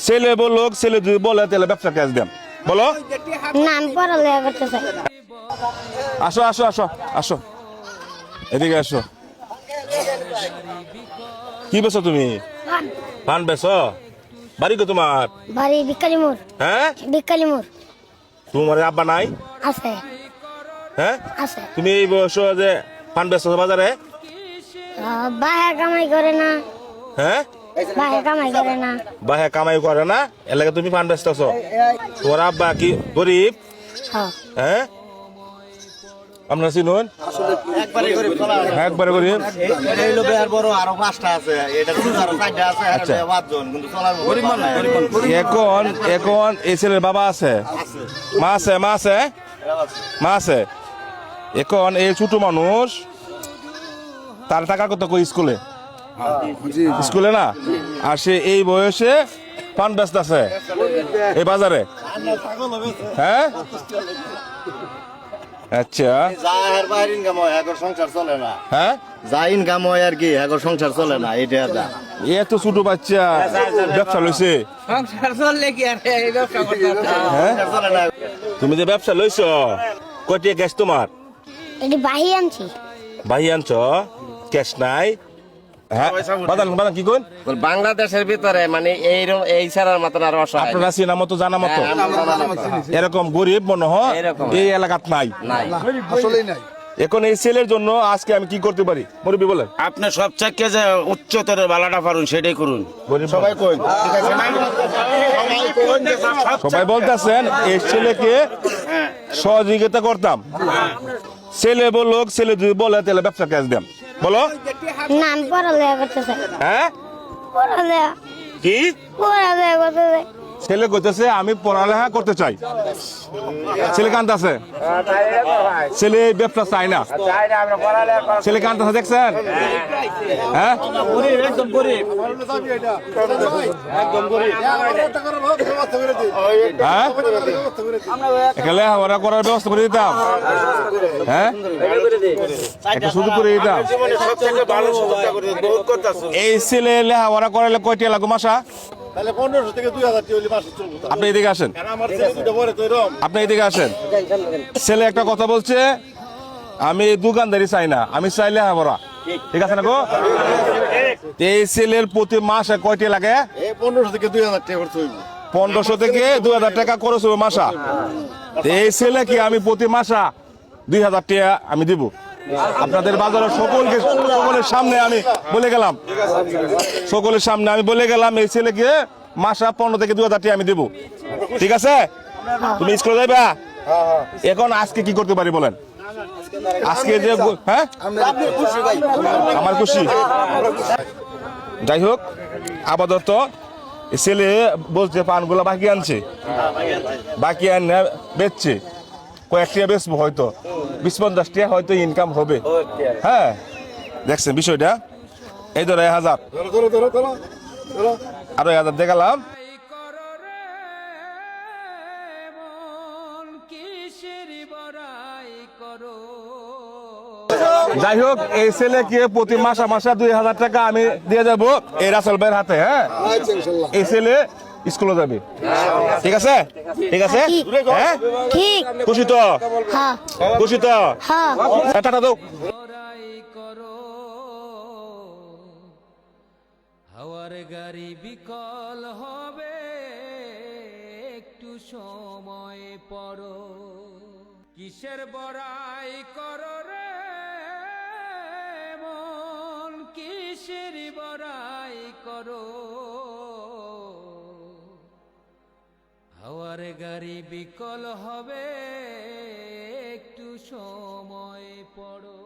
ছেলে বললো, ছেলে যদি বলে তাহলে ব্যবসা ক্যাশ দেন, বলো। না আমি পড়ালেখা করতে চাই। আসো আসো আসো আসো, এদিকে আসো। কি বেছো তুমি? পান বেছো? বাড়ি কো তোমার? বাড়ি বিকালি মোড়। হ্যাঁ, বিকালি মোড়। তোমার আব্বা নাই? আছে হ্যাঁ, আছে। তুমি এই বয়স যে পান বেছো বাজারে? বাহে কামাই করে না। হ্যাঁ, বাহে কামাই করে না। বাহে কামাই করে না, এলাকা তুমি পান বেচতেছো। তোমার আব্বা কি গরিব? হ্যাঁ। হ্যাঁ, আপনার চিনুন? একবারে গরিব। আচ্ছা। এখন এখন এই ছেলের বাবা আছে, মা আছে, মা আছে, মা আছে। এখন এই ছোট মানুষ, তার টাকা কত কই স্কুলে? স্কুলে না, আর সে এই বয়সে পান ব্যস্ত আছে এই বাজারে। হ্যাঁ, আচ্ছা। সংসার চলে না, হ্যাঁ, যা ইনকাম হয় আর কি এখন সংসার চলে না, এটা এত ছোট বাচ্চা ব্যবসা লইছে। হ্যাঁ, তুমি যে ব্যবসা লইছ, কয়টি গ্যাস তোমার? এটি বাহি আনছি। বাহি আনছ, ক্যাশ নাই? হ্যাঁ, বাদান বাদান কি কোন? বাংলাদেশের ভিতরে মানে এই ছাড়ার মতন আর অসহায় আপনারা চেনা মতো জানা মতো এরকম গরিব মনে হয় এই এলাকাত নাই। আসলেই নাই। এখন এই ছেলের জন্য আজকে আমি কি করতে পারি মুরব্বী বলেন? আপনি সব চাইকে যে উচ্চতর বালাটা পারুন সেটাই করুন। সবাই কই, সবাই বলতেছেন এই ছেলেকে সহযোগিতা করতাম। ছেলে বললো, ছেলে যদি বলে তাহলে ব্যবসা ক্যাশ দেন, বলো। না আমি পড়ালেখা করতে চাই। হ্যাঁ, পড়ালেখা কি পড়ালেখা করতে চাই। ছেলে কইতেছে আমি পড়ালেখা করতে চাই। ছেলে কান্দাছে, ছেলে ব্যবসা চাই না, ছেলে কান্দাছে, দেখছেন? হ্যাঁ, হ্যাঁ, এখানে লেখাপড়া করার ব্যবস্থা করে দিতাম। হ্যাঁ, একটা শুধু করে দিতাম। এই ছেলে লেখাপড়া করালে কয়টি লাগো মাসা? তাহলে 1500 থেকে 2000 টাকা হইলে মাসে চলবে। আপনি এদিকে আসেন, আমার ছেলে দুটো পরে তো এরকম। আপনি এদিকে আসেন। ছেলে একটা কথা বলছে, আমি দোকানদারি চাই না, আমি চাই লেখাপড়া। ঠিক আছে না গো? এই ছেলের প্রতি মাসে কয়টি লাগে? এই 1500 থেকে 2000 টাকা খরচ হইবে। 1500 থেকে 2000 টাকা খরচ হবে মাসা। এই ছেলে কি আমি প্রতি মাসা 2000 টাকা আমি দিব? আপনাদের বাজারের সকলের সামনে আমি বলে গেলাম, সকলের সামনে আমি বলে গেলাম এই ছেলেকে মাসা 15 থেকে 2000 টাকা আমি দিব। ঠিক আছে? তুমি স্কুলে যাইবা? এখন আজকে কি করতে পারি বলেন? আজকে যে হ্যাঁ আমার খুশি। যাই হোক, আপাতত ছেলে বলছে পানগুলো বাকি আনছে, বাকি আনে বেচছে, কয়েকটা বেচবো, হয়তো 20-50 টাকা হয়তো ইনকাম হবে। হ্যাঁ, দেখছেন বিষয়টা? এই ধরো 1000, আরো 1000 দেখালাম। যাই হোক, এই ছেলেকে প্রতি মাসে 2000 টাকা আমি দিয়ে যাবো এই রাসেল ভাইয়ের হাতে। হ্যাঁ, এই ছেলে স্কুলে যাবে। ঠিক আছে? ঠিক আছে? হ্যাঁ, ঠিক। খুশি তো? হ্যাঁ খুশি তো? হ্যাঁ। টাটা দাও। হাওয়ার গাড়ি বিকল হবে, একটু সময় পড়ো। কিসের বড়াই করো রে মন, কিসের বড়াই করো। হাওয়ার গাড়ি বিকল হবে, একটু সময় পড়ো।